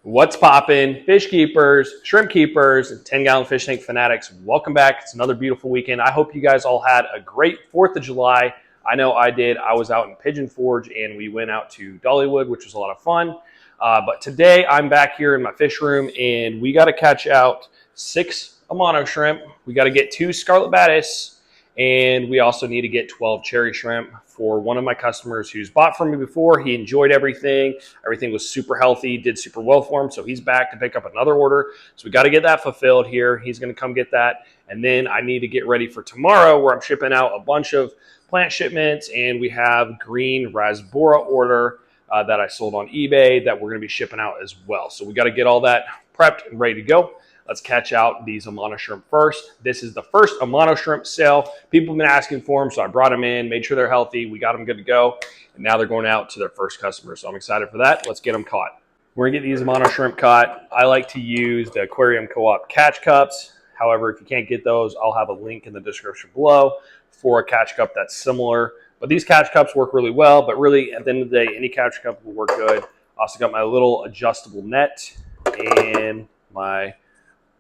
What's poppin', fish keepers, shrimp keepers, and 10-gallon fish tank fanatics? Welcome back. It's another beautiful weekend. I hope you guys all had a great 4th of July. I know I did. I was out in Pigeon Forge and we went out to Dollywood, which was a lot of fun. But today I'm back here in my fish room and we got to catch out 6 Amano shrimp. We got to get 2 Scarlet badis, and we also need to get 12 cherry shrimp for one of my customers who's bought from me before. He enjoyed everything. Everything was super healthy, did super well for him. So he's back to pick up another order. So we got to get that fulfilled here. He's going to come get that. And then I need to get ready for tomorrow where I'm shipping out a bunch of plant shipments. And we have green rasbora order that I sold on eBay that we're going to be shipping out as well. So we got to get all that prepped and ready to go. Let's catch out these Amano shrimp first. This is the first Amano shrimp sale. People have been asking for them, so I brought them in, made sure they're healthy. We got them good to go, and now they're going out to their first customer. So I'm excited for that. Let's get them caught. We're gonna get these Amano shrimp caught. I like to use the Aquarium Co-op catch cups. However, if you can't get those, I'll have a link in the description below for a catch cup that's similar. But these catch cups work really well, but really at the end of the day, any catch cup will work good. I also got my little adjustable net and my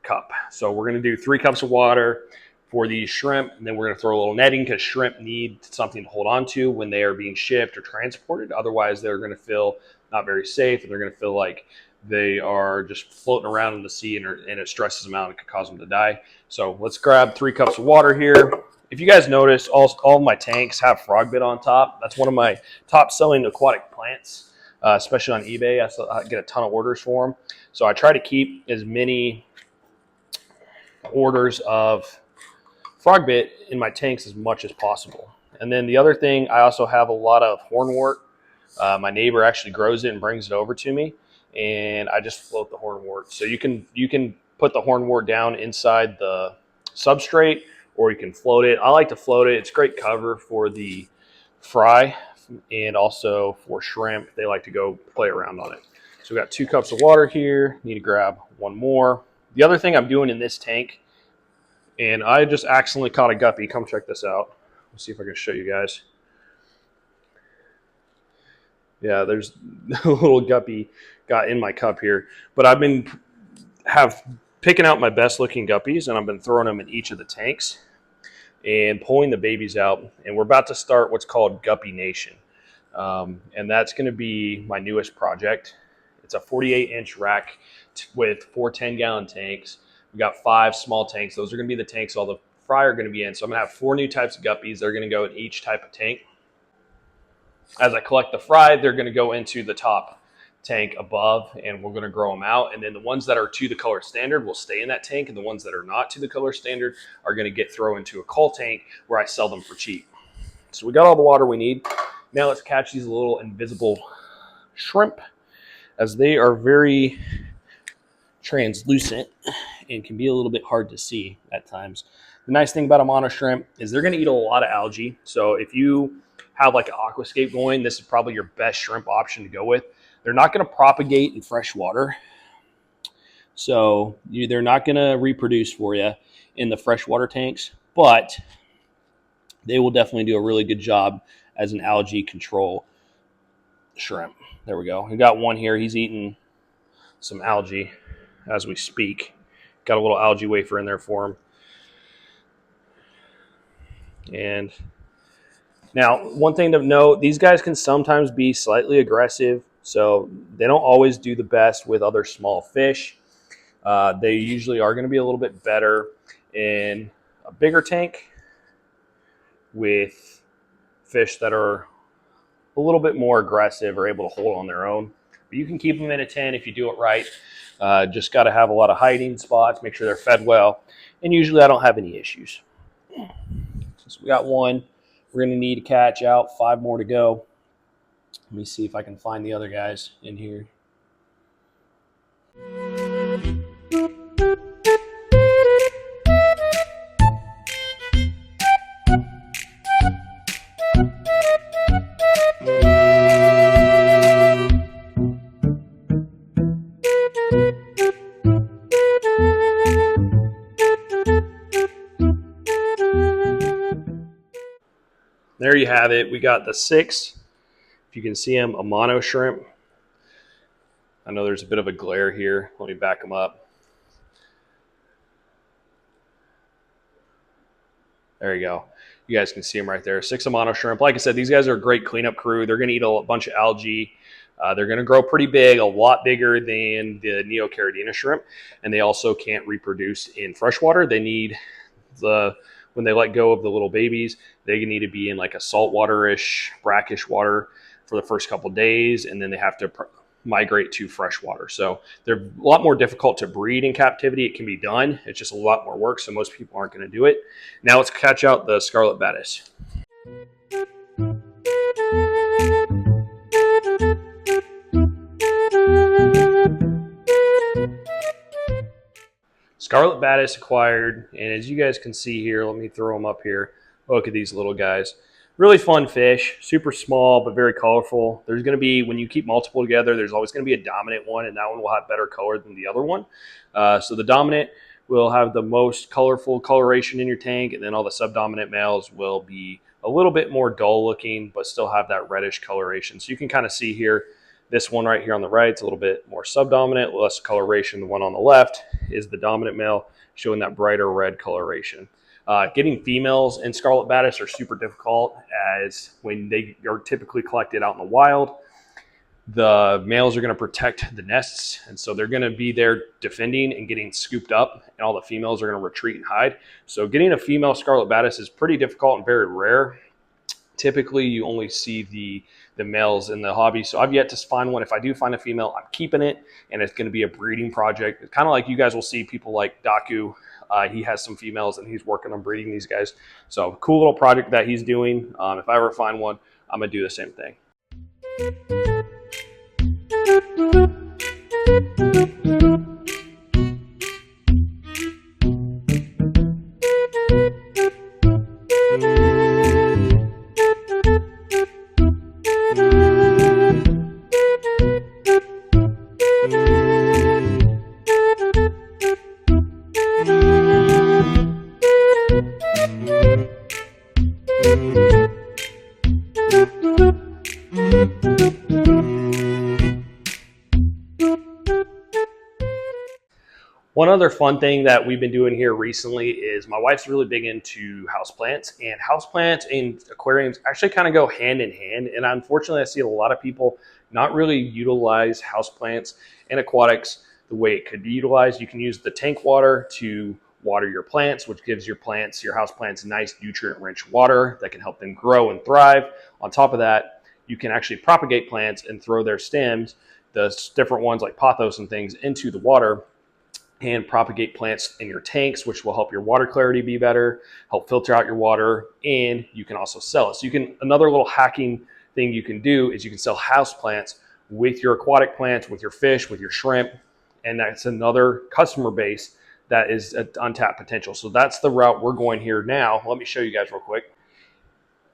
cup. So we're going to do 3 cups of water for these shrimp, and then we're going to throw a little netting because shrimp need something to hold on to when they are being shipped or transported. Otherwise, they're going to feel not very safe, and they're going to feel like they are just floating around in the sea, and it stresses them out and could cause them to die. So let's grab 3 cups of water here. If you guys notice, all my tanks have frog bit on top. That's one of my top selling aquatic plants, especially on eBay. I get a ton of orders for them. So I try to keep as many orders of frog bit in my tanks as much as possible. And then the other thing, I also have a lot of hornwort. My neighbor actually grows it and brings it over to me, and I just float the hornwort. So you can put the hornwort down inside the substrate, or you can float it. I like to float it. It's great cover for the fry and also for shrimp. They like to go play around on it. So we got 2 cups of water here. Need to grab 1 more. The other thing I'm doing in this tank, and I just accidentally caught a guppy. Come check this out. Let's see if I can show you guys. Yeah, there's a little guppy got in my cup here. But I've been picking out my best looking guppies, and I've been throwing them in each of the tanks and pulling the babies out. And we're about to start what's called Guppy Nation. And that's going to be my newest project. It's a 48-inch rack with 4 10-gallon tanks. We got 5 small tanks. Those are going to be the tanks all the fry are going to be in. So I'm going to have 4 new types of guppies. They're going to go in each type of tank. As I collect the fry, they're going to go into the top tank above, and we're going to grow them out. And then the ones that are to the color standard will stay in that tank, and the ones that are not to the color standard are going to get thrown into a cull tank where I sell them for cheap. So we got all the water we need. Now let's catch these little invisible shrimp, as they are very translucent and can be a little bit hard to see at times. The nice thing about Amano shrimp is they're going to eat a lot of algae. So if you have like an aquascape going, this is probably your best shrimp option to go with. They're not going to propagate in fresh water. So they're not going to reproduce for you in the freshwater tanks, but they will definitely do a really good job as an algae control shrimp. There we go. We got one here. He's eating some algae as we speak. Got a little algae wafer in there for him. And now, one thing to note, these guys can sometimes be slightly aggressive. So they don't always do the best with other small fish. They usually are going to be a little bit better in a bigger tank with fish that are a little bit more aggressive or able to hold on their own. But you can keep them in a 10 if you do it right. Just got to have a lot of hiding spots, make sure they're fed well. And usually I don't have any issues. So we got one. We're going to need to catch out 5 more to go. Let me see if I can find the other guys in here. There you have it. We got the 6. If you can see them, Amano shrimp. I know there's a bit of a glare here. Let me back them up. There you go. You guys can see them right there. 6 Amano shrimp. Like I said, these guys are a great cleanup crew. They're going to eat a bunch of algae. They're going to grow pretty big, a lot bigger than the Neocaridina shrimp. And they also can't reproduce in freshwater. They need when they let go of the little babies, they need to be in like a saltwater-ish, brackish water for the first couple of days, and then they have to migrate to freshwater. So they're a lot more difficult to breed in captivity. It can be done. It's just a lot more work, so most people aren't going to do it. Now let's catch out the Scarlet badis. Scarlet badis acquired, and as you guys can see here, let me throw them up here. Look at these little guys. Really fun fish, super small, but very colorful. There's going to be, when you keep multiple together, there's always going to be a dominant one, and that one will have better color than the other one. So the dominant will have the most colorful coloration in your tank, and then all the subdominant males will be a little bit more dull looking, but still have that reddish coloration. So you can kind of see here, this one right here on the right, it's a little bit more subdominant, less coloration. The one on the left is the dominant male, showing that brighter red coloration. Getting females in Scarlet badis are super difficult, as when they are typically collected out in the wild, the males are going to protect the nests, and so they're going to be there defending and getting scooped up, and all the females are going to retreat and hide. So getting a female Scarlet badis is pretty difficult and very rare. Typically, you only see the males in the hobby. So I've yet to find one. If I do find a female, I'm keeping it, and it's going to be a breeding project. It's kind of like you guys will see people like Daku. He has some females, and he's working on breeding these guys. So cool little project that he's doing. If I ever find one, I'm going to do the same thing. One other fun thing that we've been doing here recently is my wife's really big into houseplants, and houseplants and aquariums actually kind of go hand in hand. And unfortunately, I see a lot of people not really utilize houseplants and aquatics the way it could be utilized. You can use the tank water to water your plants, which gives your plants, your houseplants, nice nutrient-rich water that can help them grow and thrive. On top of that, you can actually propagate plants and throw their stems, the different ones like pothos and things, into the water and propagate plants in your tanks, which will help your water clarity be better, help filter out your water, and you can also sell it. So you can, another little hacking thing you can do is you can sell house plants with your aquatic plants, with your fish, with your shrimp, and that's another customer base that is an untapped potential. So that's the route we're going here now. Let me show you guys real quick.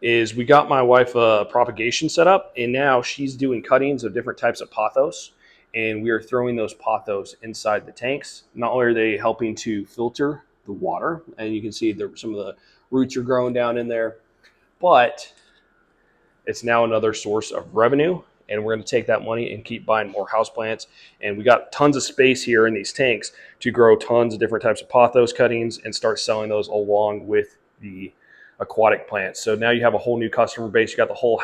Is we got my wife a propagation set up, and now she's doing cuttings of different types of pothos, and we are throwing those pothos inside the tanks. Not only are they helping to filter the water, and you can see some of the roots are growing down in there, but it's now another source of revenue, and we're going to take that money and keep buying more houseplants. And we got tons of space here in these tanks to grow tons of different types of pothos cuttings and start selling those along with the aquatic plants. So now you have a whole new customer base. You got the whole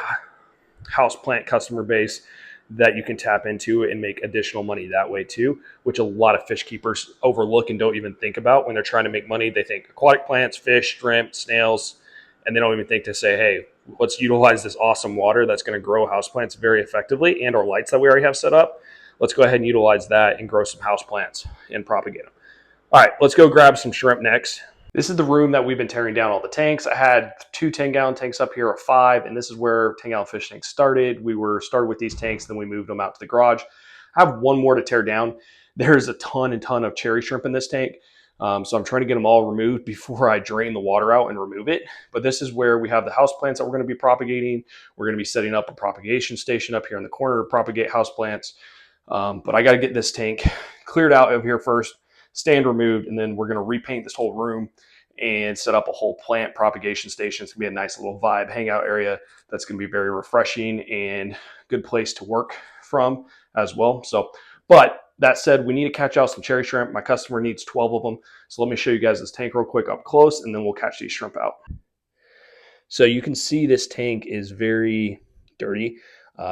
house plant customer base that you can tap into and make additional money that way too, which a lot of fish keepers overlook and don't even think about when they're trying to make money. They think aquatic plants, fish, shrimp, snails, and they don't even think to say, hey, let's utilize this awesome water that's going to grow houseplants very effectively, and our lights that we already have set up. Let's go ahead and utilize that and grow some houseplants and propagate them. All right, let's go grab some shrimp next. This is the room that we've been tearing down all the tanks. I had 2 10-gallon tanks up here, or 5, and this is where 10-gallon fish tanks started. We were started with these tanks, then we moved them out to the garage. I have one more to tear down. There's a ton of cherry shrimp in this tank. So I'm trying to get them all removed before I drain the water out and remove it. But this is where we have the houseplants that we're going to be propagating. We're going to be setting up a propagation station up here in the corner to propagate houseplants. But I got to get this tank cleared out of here first, stand removed, and then we're going to repaint this whole room and set up a whole plant propagation station. It's going to be a nice little vibe hangout area that's going to be very refreshing and good place to work from as well. So, but that said, we need to catch out some cherry shrimp. My customer needs 12 of them. So let me show you guys this tank real quick up close, and then we'll catch these shrimp out. So you can see this tank is very dirty.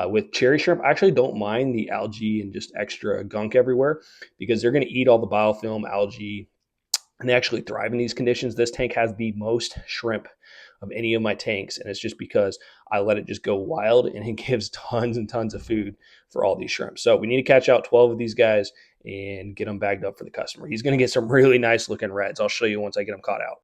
With cherry shrimp, I actually don't mind the algae and just extra gunk everywhere because they're going to eat all the biofilm, algae, and they actually thrive in these conditions. This tank has the most shrimp of any of my tanks, and it's just because I let it just go wild, and it gives tons and tons of food for all these shrimp. So we need to catch out 12 of these guys and get them bagged up for the customer. He's going to get some really nice looking reds. I'll show you once I get them caught out.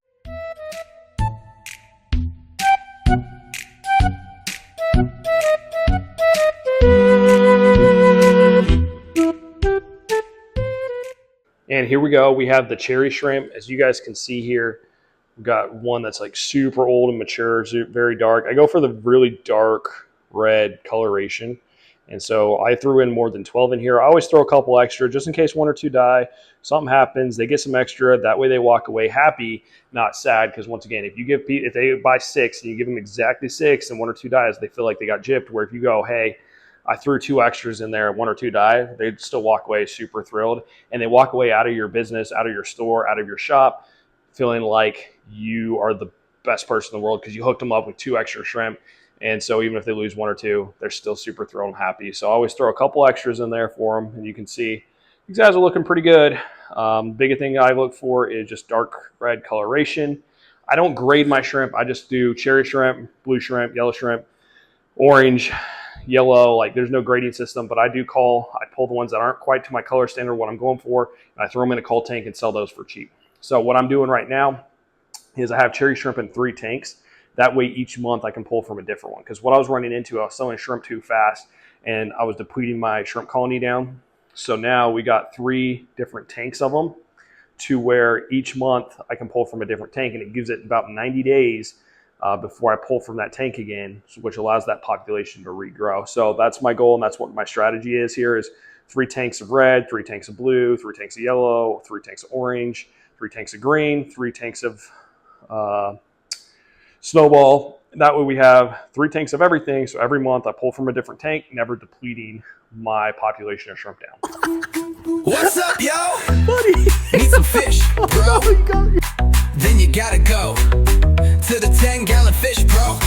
And here we go. We have the cherry shrimp. As you guys can see here, we've got one that's like super old and mature, very dark. I go for the really dark red coloration. And so I threw in more than 12 in here. I always throw a couple extra just in case 1 or 2 die. Something happens, they get some extra. That way they walk away happy, not sad. Because once again, if they buy 6 and you give them exactly 6 and 1 or 2 dies, they feel like they got gypped. Where if you go, hey, I threw 2 extras in there, 1 or 2 die, they'd still walk away super thrilled. And they walk away out of your business, out of your store, out of your shop, feeling like you are the best person in the world because you hooked them up with 2 extra shrimp. And so even if they lose 1 or 2, they're still super thrilled and happy. So I always throw a couple extras in there for them. And you can see these guys are looking pretty good. Biggest thing I look for is just dark red coloration. I don't grade my shrimp. I just do cherry shrimp, blue shrimp, yellow shrimp, orange, yellow. Like there's no grading system, but I pull the ones that aren't quite to my color standard, what I'm going for, and I throw them in a cold tank and sell those for cheap. So what I'm doing right now is I have cherry shrimp in 3 tanks. That way each month I can pull from a different one. Because what I was running into, I was selling shrimp too fast and I was depleting my shrimp colony down. So now we got 3 different tanks of them to where each month I can pull from a different tank, and it gives it about 90 days before I pull from that tank again, which allows that population to regrow. So that's my goal, and that's what my strategy is here is 3 tanks of red, 3 tanks of blue, 3 tanks of yellow, 3 tanks of orange, 3 tanks of green, 3 tanks of snowball. That way we have 3 tanks of everything. So every month I pull from a different tank, never depleting my population of shrimp down. What's up, yo? Buddy. Need some fish, bro. Then you gotta go to the 10-gallon fish pro.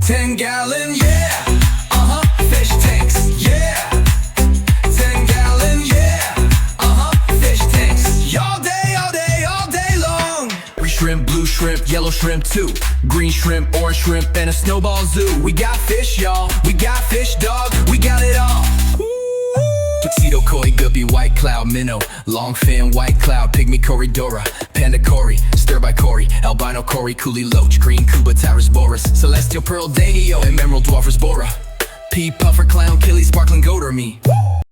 10-gallon, yeah. Fish tanks, yeah. 10-gallon, yeah. Fish tanks. All day long. Shrimp, blue shrimp, yellow shrimp too. Green shrimp, orange shrimp, and a snowball zoo. We got fish, y'all. We got fish, dog. We got it all. Tuxedo, koi, guppy, white cloud, minnow, long fin, white cloud, pygmy, corridora, panda, cory, stir by cory, albino, cory, coolie, loach, green, cuba, tyrus, boris, celestial, pearl, danio, and emerald, dwarfers, bora, pea, puffer, clown, killie, sparkling, goat, or me.